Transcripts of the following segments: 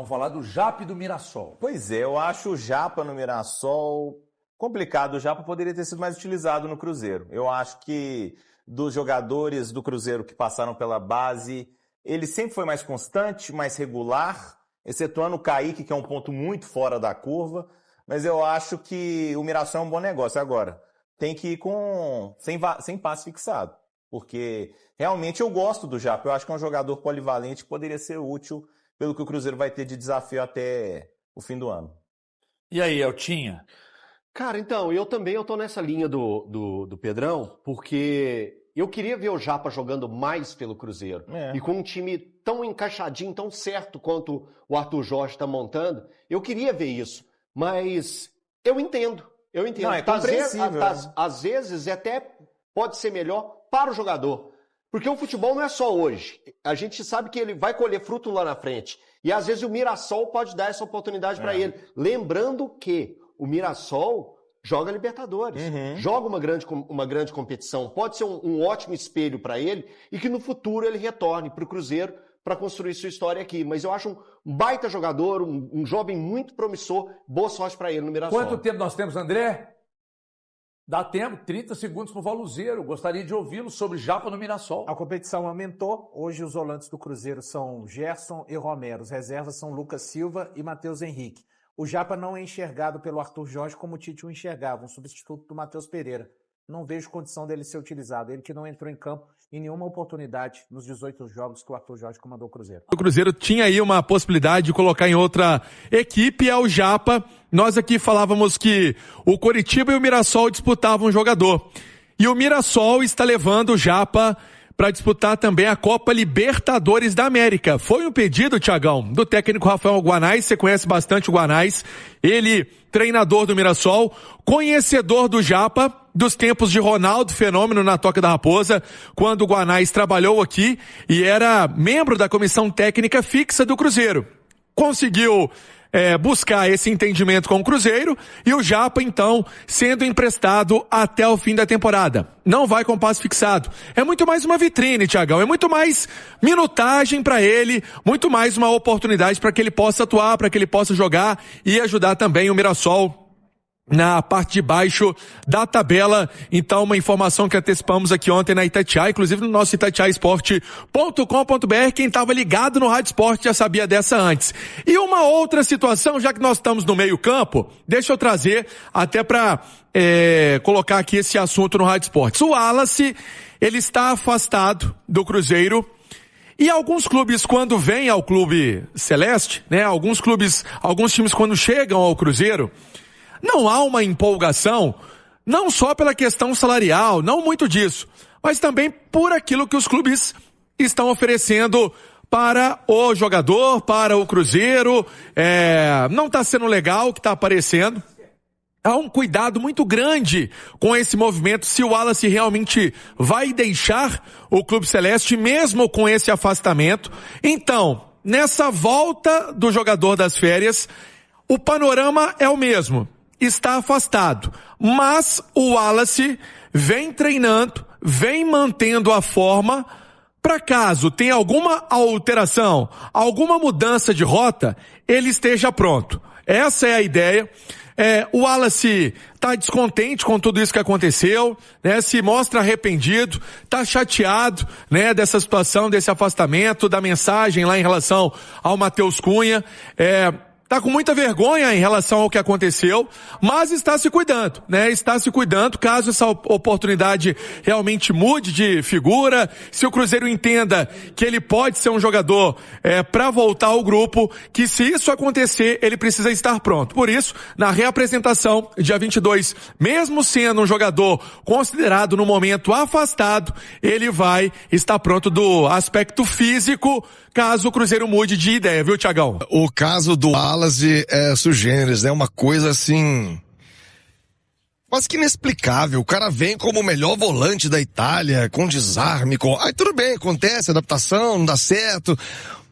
Vamos falar do Japa e do Mirassol. Pois é, eu acho o Japa no Mirassol complicado. O Japa poderia ter sido mais utilizado no Cruzeiro. Eu acho que dos jogadores do Cruzeiro que passaram pela base, ele sempre foi mais constante, mais regular, excetuando o Kaique, que é um ponto muito fora da curva. Mas eu acho que o Mirassol é um bom negócio. Agora, tem que ir sem passe fixado. Porque realmente eu gosto do Japa. Eu acho que é um jogador polivalente que poderia ser útil pelo que o Cruzeiro vai ter de desafio até o fim do ano. E aí, Eltinha? Cara, então, eu tô nessa linha do Pedrão, porque eu queria ver o Japa jogando mais pelo Cruzeiro. E com um time tão encaixadinho, tão certo quanto o Arthur Jorge está montando, eu queria ver isso. Mas eu entendo. Não, é compreensível. Às vezes até pode ser melhor para o jogador. Porque o futebol não é só hoje. A gente sabe que ele vai colher fruto lá na frente. E às vezes o Mirassol pode dar essa oportunidade para ele. Lembrando que o Mirassol joga Libertadores, joga uma grande competição. Pode ser um ótimo espelho para ele e que no futuro ele retorne para o Cruzeiro para construir sua história aqui. Mas eu acho um baita jogador, um jovem muito promissor. Boa sorte para ele no Mirassol. Quanto tempo nós temos, André? Dá tempo, 30 segundos para o Valuzeiro. Gostaria de ouvi-lo sobre Japa no Mirassol. A competição aumentou. Hoje os volantes do Cruzeiro são Gerson e Romero. Os reservas são Lucas Silva e Matheus Henrique. O Japa não é enxergado pelo Arthur Jorge como o Tite o enxergava, um substituto do Matheus Pereira. Não vejo condição dele ser utilizado. Ele que não entrou em campo em nenhuma oportunidade nos 18 jogos que o Arthur Jorge comandou o Cruzeiro. O Cruzeiro tinha aí uma possibilidade de colocar em outra equipe, é o Japa. Nós aqui falávamos que o Coritiba e o Mirassol disputavam um jogador. E o Mirassol está levando o Japa para disputar também a Copa Libertadores da América. Foi um pedido, Thiagão, do técnico Rafael Guanais. Você conhece bastante o Guanais. Ele, treinador do Mirassol, conhecedor do Japa, dos tempos de Ronaldo Fenômeno na Toca da Raposa, quando o Guanais trabalhou aqui e era membro da comissão técnica fixa do Cruzeiro. Conseguiu buscar esse entendimento com o Cruzeiro e o Japa, então, sendo emprestado até o fim da temporada. Não vai com passe fixado. É muito mais uma vitrine, Thiagão. É muito mais minutagem para ele, muito mais uma oportunidade para que ele possa atuar, para que ele possa jogar e ajudar também o Mirassol na parte de baixo da tabela. Então, uma informação que antecipamos aqui ontem na Itatiaia, inclusive no nosso itatiaesporte.com.br. Quem estava ligado no Rádio Esporte já sabia dessa antes. E uma outra situação, já que nós estamos no meio campo, deixa eu trazer até para colocar aqui esse assunto no Rádio Esporte. O Wallace, ele está afastado do Cruzeiro. E alguns clubes, quando vêm ao Clube Celeste, né, alguns times quando chegam ao Cruzeiro, não há uma empolgação, não só pela questão salarial, não muito disso, mas também por aquilo que os clubes estão oferecendo para o jogador, para o Cruzeiro. Não está sendo legal o que está aparecendo. Há um cuidado muito grande com esse movimento, se o Wallace realmente vai deixar o Clube Celeste, mesmo com esse afastamento. Então, nessa volta do jogador das férias, o panorama é o mesmo. Está afastado, mas o Wallace vem treinando, vem mantendo a forma para caso tenha alguma alteração, alguma mudança de rota, ele esteja pronto. Essa é a ideia. O Wallace está descontente com tudo isso que aconteceu, né? Se mostra arrependido, está chateado, né? Dessa situação, desse afastamento, da mensagem lá em relação ao Matheus Cunha. Está com muita vergonha em relação ao que aconteceu, mas está se cuidando, né? Está se cuidando caso essa oportunidade realmente mude de figura, se o Cruzeiro entenda que ele pode ser um jogador para voltar ao grupo, que se isso acontecer, ele precisa estar pronto. Por isso, na reapresentação, dia 22, mesmo sendo um jogador considerado no momento afastado, ele vai estar pronto do aspecto físico, caso o Cruzeiro mude de ideia, viu, Thiagão? O caso do Wallace é sui generis, né? Uma coisa assim, quase que inexplicável. O cara vem como o melhor volante da Itália, com desarme, Aí tudo bem, acontece, adaptação, não dá certo.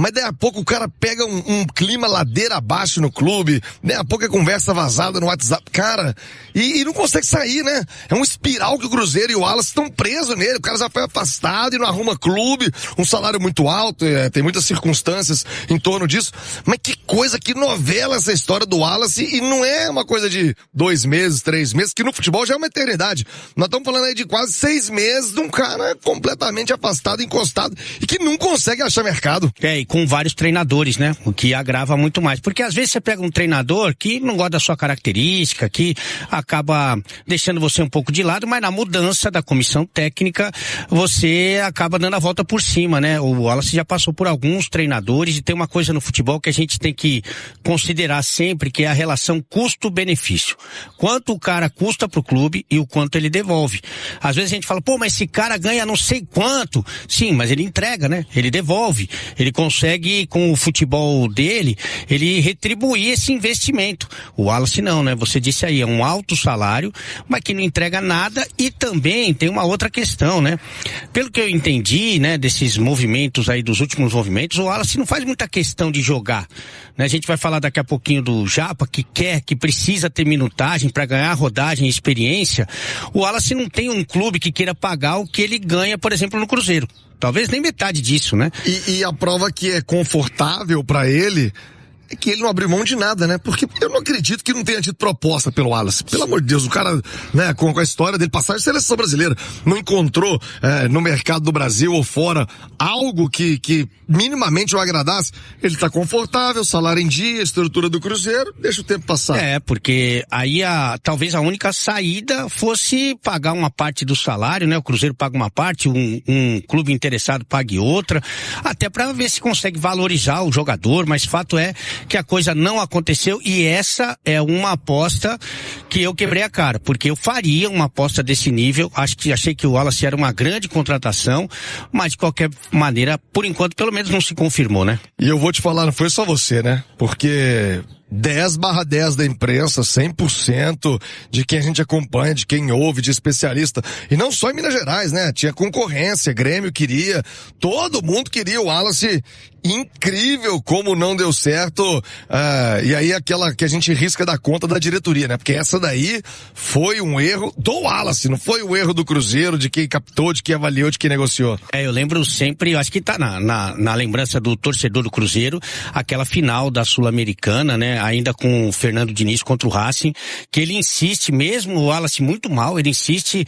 mas daí a pouco o cara pega um clima ladeira abaixo no clube, daí a pouco é conversa vazada no WhatsApp, cara, e não consegue sair, né? É um espiral que o Cruzeiro e o Wallace estão presos nele, o cara já foi afastado e não arruma clube, um salário muito alto, tem muitas circunstâncias em torno disso, mas que coisa, que novela essa história do Wallace, e não é uma coisa de 2 meses, 3 meses, que no futebol já é uma eternidade. Nós estamos falando aí de quase 6 meses de um cara completamente afastado, encostado, e que não consegue achar mercado. E com vários treinadores, né? O que agrava muito mais. Porque às vezes você pega um treinador que não gosta da sua característica, que acaba deixando você um pouco de lado, mas na mudança da comissão técnica, você acaba dando a volta por cima, né? O Wallace já passou por alguns treinadores, e tem uma coisa no futebol que a gente tem que considerar sempre, que é a relação custo-benefício. Quanto o cara custa pro clube e o quanto ele devolve. Às vezes a gente fala, pô, mas esse cara ganha não sei quanto. Sim, mas ele entrega, né? Ele devolve. Ele consegue, com o futebol dele, ele retribuir esse investimento. O Wallace não, né? Você disse aí, é um alto salário, mas que não entrega nada. E também tem uma outra questão, né? Pelo que eu entendi, né, desses movimentos aí, dos últimos movimentos, o Wallace não faz muita questão de jogar, né? A gente vai falar daqui a pouquinho do Japa, que precisa ter minutagem para ganhar rodagem e experiência. O Wallace não tem um clube que queira pagar o que ele ganha, por exemplo, no Cruzeiro. Talvez nem metade disso, né? E a prova que é confortável pra ele é que ele não abriu mão de nada, né? Porque eu não acredito que não tenha tido proposta pelo Wallace. Pelo amor de Deus, o cara, né, com a história dele, passagem de seleção brasileira, não encontrou no mercado do Brasil ou fora algo que minimamente o agradasse. Ele tá confortável, salário em dia, estrutura do Cruzeiro, deixa o tempo passar. Porque aí talvez a única saída fosse pagar uma parte do salário, né? O Cruzeiro paga uma parte, um clube interessado pague outra, até pra ver se consegue valorizar o jogador, mas fato é que a coisa não aconteceu, e essa é uma aposta que eu quebrei a cara, porque eu faria uma aposta desse nível. Achei que o Wallace era uma grande contratação, mas de qualquer maneira, por enquanto, pelo menos não se confirmou, né? E eu vou te falar, não foi só você, né? Porque 10/10 da imprensa, 100% de quem a gente acompanha, de quem ouve, de especialista, e não só em Minas Gerais, né? Tinha concorrência, Grêmio queria, todo mundo queria o Wallace. Incrível como não deu certo, e aí aquela que a gente risca da conta da diretoria, né? Porque essa daí foi um erro do Wallace, não foi o erro do Cruzeiro, de quem captou, de quem avaliou, de quem negociou. Eu lembro sempre, acho que tá na lembrança do torcedor do Cruzeiro, aquela final da Sul-Americana, né? Ainda com o Fernando Diniz contra o Racing, que ele insiste, mesmo o Wallace muito mal, ele insiste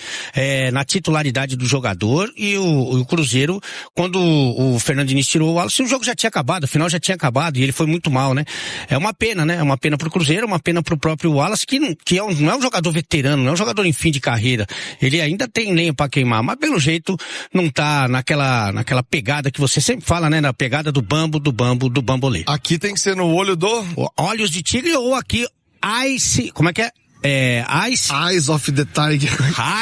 na titularidade do jogador, e o Cruzeiro, quando o Fernando Diniz tirou o Wallace, o jogo já tinha acabado, a final já tinha acabado, e ele foi muito mal, né? É uma pena, né? É uma pena pro Cruzeiro, é uma pena pro próprio Wallace, que não é um jogador veterano, não é um jogador em fim de carreira. Ele ainda tem lenha pra queimar, mas pelo jeito não tá naquela pegada que você sempre fala, né? Na pegada do bambolê. Aqui tem que ser no olho do... Olhos de tigre, ou aqui, Ice, como é que é? Eyes of the Tiger.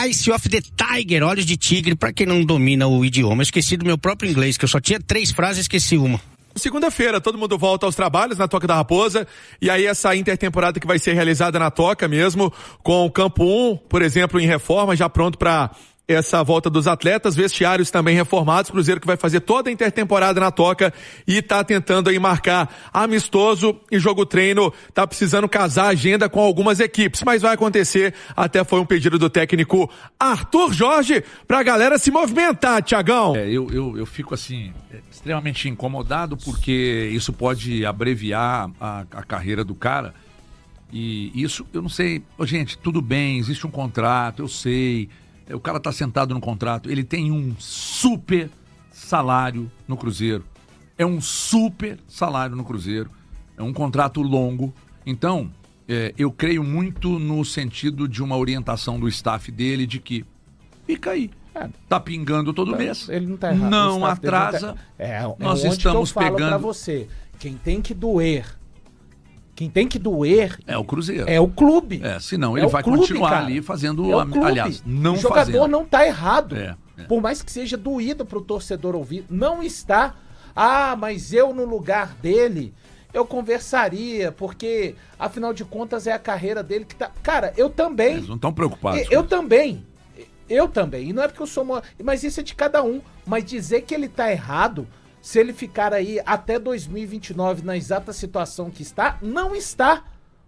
Eyes of the Tiger, olhos de tigre, pra quem não domina o idioma. Eu esqueci do meu próprio inglês, que eu só tinha 3 frases e esqueci uma. Segunda-feira, todo mundo volta aos trabalhos na Toca da Raposa, e aí essa intertemporada que vai ser realizada na Toca mesmo, com o Campo 1, por exemplo, em reforma, já pronto para essa volta dos atletas, vestiários também reformados, Cruzeiro que vai fazer toda a intertemporada na Toca e tá tentando aí marcar amistoso e jogo treino, tá precisando casar a agenda com algumas equipes, mas vai acontecer, até foi um pedido do técnico Arthur Jorge pra galera se movimentar, Thiagão. Eu fico assim, extremamente incomodado, porque isso pode abreviar a carreira do cara, e isso, eu não sei, gente, tudo bem, existe um contrato, eu sei, o cara está sentado no contrato, ele tem um super salário no Cruzeiro. É um super salário no Cruzeiro. É um contrato longo. Então, eu creio muito no sentido de uma orientação do staff dele, de que fica aí. Tá pingando todo mês. Ele não tá errado. Não atrasa. Nós estamos pegando. Pra você, quem tem que doer é o Cruzeiro. É o clube. Senão ele vai continuar ali fazendo, aliás, não fazendo. O jogador não tá errado. Por mais que seja doído pro torcedor ouvir, não está. Mas eu no lugar dele, eu conversaria, porque afinal de contas é a carreira dele que tá... Cara, eu também. Eles não estão preocupados. Eu também. E não é porque eu sou... Mas isso é de cada um. Mas dizer que ele tá errado... se ele ficar aí até 2029 na exata situação que está, não está,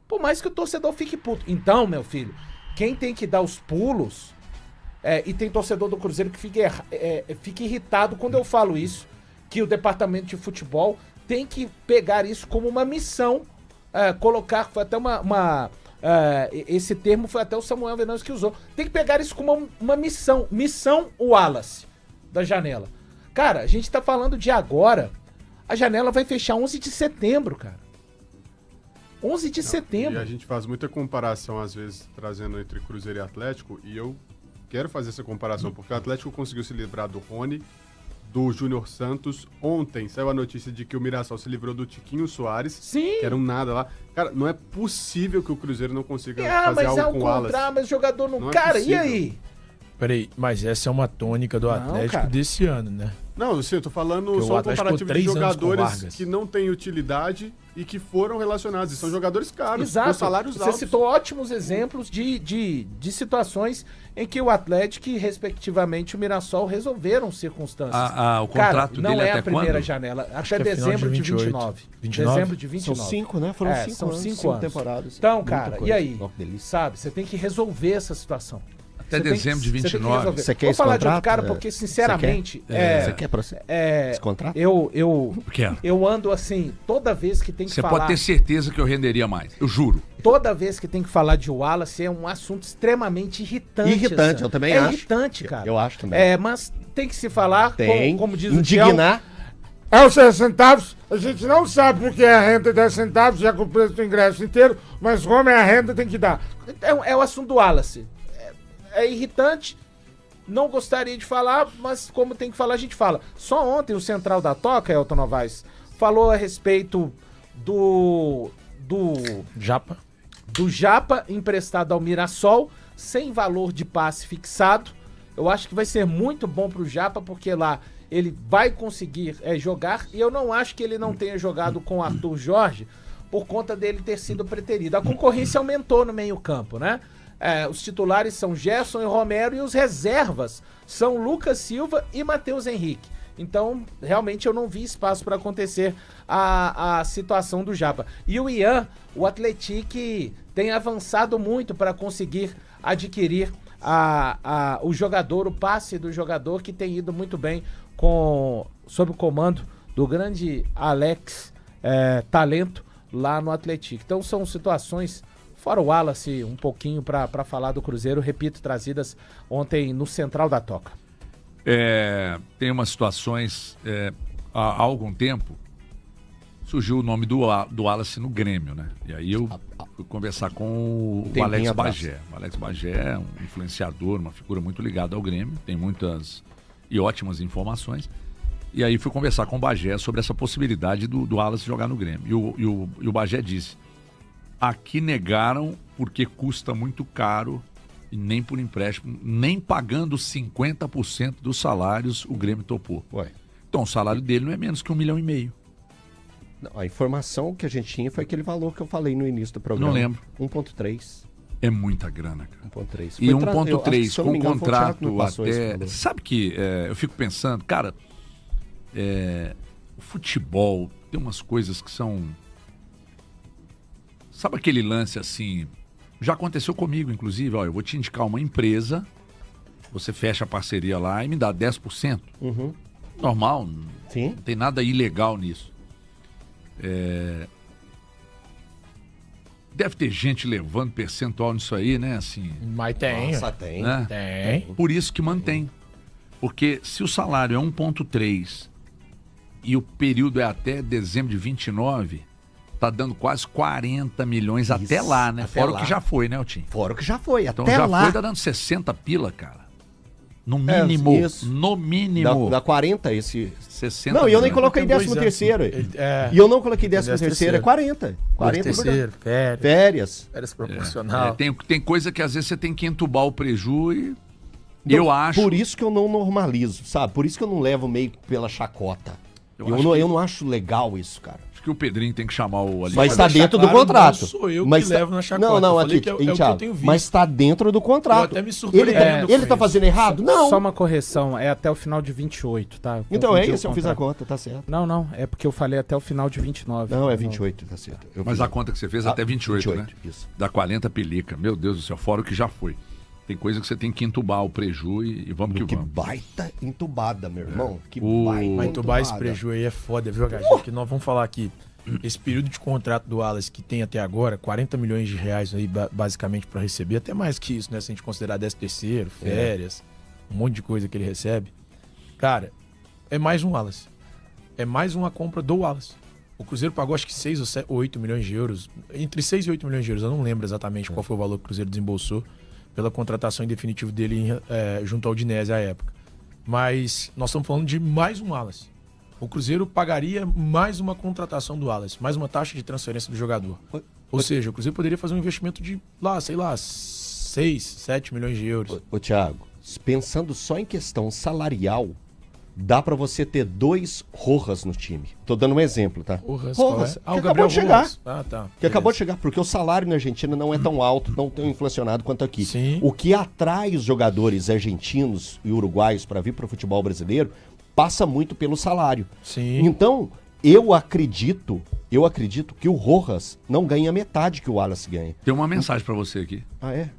por mais que o torcedor fique puto. Então, meu filho, quem tem que dar os pulos, e tem torcedor do Cruzeiro que fica irritado quando eu falo isso, que o departamento de futebol tem que pegar isso como uma missão, colocar, foi até esse termo foi até o Samuel Venâncio que usou, tem que pegar isso como uma missão Wallace, da janela. Cara, a gente tá falando de agora, a janela vai fechar 11 de setembro, cara. 11 de setembro. E a gente faz muita comparação, às vezes, trazendo entre Cruzeiro e Atlético, e eu quero fazer essa comparação, porque o Atlético conseguiu se livrar do Rony, do Júnior Santos. Ontem saiu a notícia de que o Mirassol se livrou do Tiquinho Soares. Sim. Que era um nada lá. Cara, não é possível que o Cruzeiro não consiga fazer algo com o Wallace. Mas o jogador não... Não é cara, possível. e aí? Peraí, mas essa é uma tônica do Atlético cara. desse ano, né? Não, eu tô falando Porque o só um Atlético comparativo de ficou 3 anos com jogadores Vargas. que não têm utilidade e que foram relacionados. E são jogadores caros, Exato. com salários Você altos. citou ótimos exemplos de situações em que o Atlético e, respectivamente, o Mirassol resolveram circunstâncias. O contrato não dele é até a primeira quando? janela, até que é final dezembro de de 28. 29. 29? Dezembro de 29. São 5, né? Foram 5 são anos. 5 anos. temporadas. Então, Muita cara, coisa. e aí? Ó, que delícia. Sabe, você tem que resolver essa situação. Até dezembro de 29. Você quer Vou esse falar de outro contrato? cara porque, sinceramente, Você quer esse contrato? Quero. eu ando assim, toda vez que tem que Você falar... pode ter certeza que eu renderia mais. Eu juro. Toda vez que tem que falar de Wallace é um assunto extremamente irritante. Irritante, Sam. eu também acho. É irritante, cara. Eu acho também. Mas tem que se falar, Tem. como diz o Indignar. É os 10 centavos, a gente não sabe porque é a renda de 10 centavos, já com o preço do ingresso inteiro, mas como é a renda tem que dar. É o assunto do Wallace. É irritante, não gostaria de falar, mas como tem que falar, a gente fala. Só ontem o Central da Toca, Elton Novaes, falou a respeito do Japa emprestado ao Mirassol, sem valor de passe fixado. Eu acho que vai ser muito bom pro Japa, porque lá ele vai conseguir jogar, e eu não acho que ele não tenha jogado com o Arthur Jorge por conta dele ter sido preterido. A concorrência aumentou no meio-campo, né? Os titulares são Gerson e Romero, e os reservas são Lucas Silva e Matheus Henrique. Então, realmente, eu não vi espaço para acontecer a situação do Japa. E o Ian, o Atlético, tem avançado muito para conseguir adquirir o jogador, o passe do jogador, que tem ido muito bem sob o comando do grande Alex Talento lá no Atlético. Então, são situações... Fora o Wallace, um pouquinho para falar do Cruzeiro, repito, trazidas ontem no Central da Toca. Tem umas situações, há algum tempo, surgiu o nome do Wallace no Grêmio, né? E aí eu fui conversar com o Alex Bagé. O Alex Bagé é um influenciador, uma figura muito ligada ao Grêmio, tem muitas e ótimas informações. E aí fui conversar com o Bagé sobre essa possibilidade do Wallace jogar no Grêmio. E o Bagé disse... Aqui negaram porque custa muito caro e nem por empréstimo, nem pagando 50% dos salários o Grêmio topou. Ué. Então o salário dele não é menos que 1,5 milhão. Não, a informação que a gente tinha foi aquele valor que eu falei no início do programa. Não lembro. 1,3. É muita grana, cara. 1,3. E 1,3 com o contrato até... Sabe que eu fico pensando, cara, o futebol tem umas coisas que são... Sabe aquele lance assim, já aconteceu comigo, inclusive, eu vou te indicar uma empresa, você fecha a parceria lá e me dá 10%. Uhum. Normal, Sim. Não tem nada ilegal nisso. Deve ter gente levando percentual nisso aí, né? Assim, Mas tem. Nossa, tem. né? Tem. Por isso que mantém. Porque se o salário é 1,3 e o período é até dezembro de 29... Tá dando quase 40 milhões Isso, até lá, né? até Fora lá. o que já foi, né, Otim? Fora o que já foi, Então até já lá. foi, tá dando 60 pila, cara. No mínimo. Isso. No mínimo. Dá 40 esse... 60 Não, e eu nem milhões. coloquei Tem 13º. E eu não coloquei 13º, é 40. 40 terceiro, férias. férias proporcional. Tem coisa que às vezes você tem que entubar o preju e... Eu acho... Por isso que eu não normalizo, sabe? Por isso que eu não levo meio pela chacota. Eu não acho legal isso, cara. que o Pedrinho tem que chamar o Mas está dentro do contrato. Não sou eu Mas que tá- levo na chacota. Não, Eu aqui, falei que é o que eu Thiago, tenho visto. mas está dentro do contrato. Eu até me surpreendo Ele com tá isso. fazendo errado? Não. Só uma correção, é até o final de 28, tá? Eu Então é confundi o isso, eu fiz a contrato. conta, tá certo. Não, é porque eu falei até o final de 29. Não, é 28, tá certo. Eu Mas fiz a conta que você fez até 28, né? Isso. Dá 40 pelica. Meu Deus do céu, fora o que já foi. Tem coisa que você tem que entubar o preju e vamos que Que vamos. baita entubada, meu irmão. Que O- baita Mas entubar esse entubada. prejuízo aí é foda, viu, HG? Que nós vamos falar aqui. Esse período de contrato do Wallace que tem até agora, 40 milhões de reais aí, basicamente, para receber, até mais que isso, né? Se a gente considerar 13º, férias, um monte de coisa que ele recebe. Cara, é mais um Wallace. É mais uma compra do Wallace. O Cruzeiro pagou acho que 6 ou 8 milhões de euros. Entre 6 e 8 milhões de euros. Eu não lembro exatamente qual foi o valor que o Cruzeiro desembolsou pela contratação em definitivo dele junto ao Udinese à época. Mas nós estamos falando de mais um Wallace. O Cruzeiro pagaria mais uma contratação do Wallace, mais uma taxa de transferência do jogador. Ou seja, o Cruzeiro poderia fazer um investimento de, 6, 7 milhões de euros. Ô, Thiago, pensando só em questão salarial, dá pra você ter 2 Rojas no time. Tô dando um exemplo, tá? Rojas, Rojas, qual é? que O Gabriel acabou de chegar. Rojas. Ah, tá. Que acabou de chegar, porque o salário na Argentina não é tão alto, não tão inflacionado quanto aqui. Sim. O que atrai os jogadores argentinos e uruguaios para vir para o futebol brasileiro passa muito pelo salário. Sim. Então, eu acredito que o Rojas não ganha metade que o Wallace ganha. Tem uma mensagem pra você aqui. Ah, é?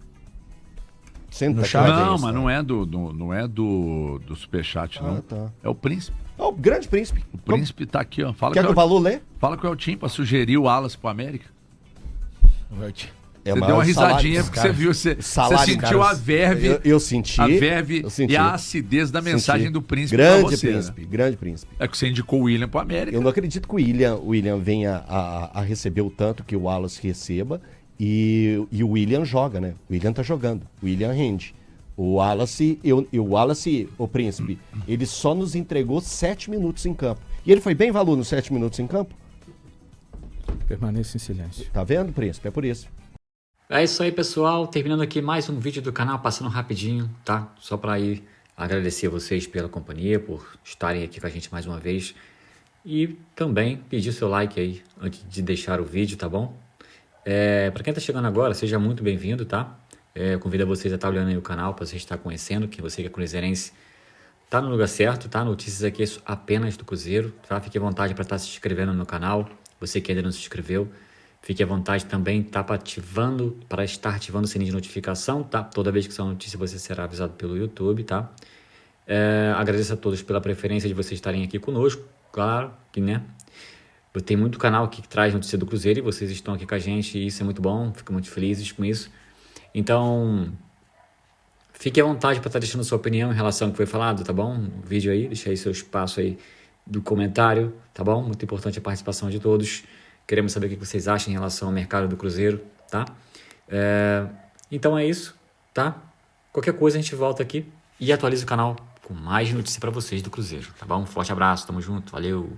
Senta No aqui, chat? vai ver Não, isso, mas tá? não é do Superchat, não. tá. É o Príncipe. Ó, o grande príncipe. O Príncipe tá aqui, ó. Fala Quer que o é Valu lê? Fala com o Eltim pra sugerir o Alas pro América. É Você o deu maior uma risadinha salário. porque você viu, você Salário, sentiu cara, a verve, eu senti, a verve eu senti. e a acidez da mensagem Senti. do Príncipe Grande pra você. príncipe, Né? grande príncipe. É que você indicou o William pro América. Eu não acredito que o William venha a receber o tanto que o Wallace receba e o William joga, né? O William tá jogando, o William rende. O Wallace, o Príncipe, ele só nos entregou 7 minutos em campo. E ele foi bem Valu nos 7 minutos em campo? Permaneça em silêncio. Tá vendo, Príncipe? É por isso. É isso aí, pessoal. Terminando aqui mais um vídeo do canal, passando rapidinho, tá? Só para ir agradecer a vocês pela companhia, por estarem aqui com a gente mais uma vez. E também pedir seu like aí, antes de deixar o vídeo, tá bom? Para quem tá chegando agora, seja muito bem-vindo, tá? Convido vocês a estar olhando aí o canal, para você estar conhecendo, que você que é cruzeirense tá no lugar certo, tá? Notícias aqui apenas do Cruzeiro, tá? Fique à vontade para estar se inscrevendo no canal, você que ainda não se inscreveu. Fique à vontade também, tá? Para estar ativando o sininho de notificação, tá? Toda vez que sair uma notícia você será avisado pelo YouTube, tá? Agradeço a todos pela preferência de vocês estarem aqui conosco, claro que, né? Tem muito canal aqui que traz notícia do Cruzeiro e vocês estão aqui com a gente e isso é muito bom, fico muito felizes com isso. Então, fique à vontade para estar deixando sua opinião em relação ao que foi falado, tá bom? No vídeo aí, deixa aí seu espaço aí do comentário, tá bom? Muito importante a participação de todos. Queremos saber o que vocês acham em relação ao mercado do Cruzeiro, tá? Então é isso, tá? Qualquer coisa a gente volta aqui e atualiza o canal com mais notícia para vocês do Cruzeiro, tá bom? Um forte abraço, tamo junto, valeu!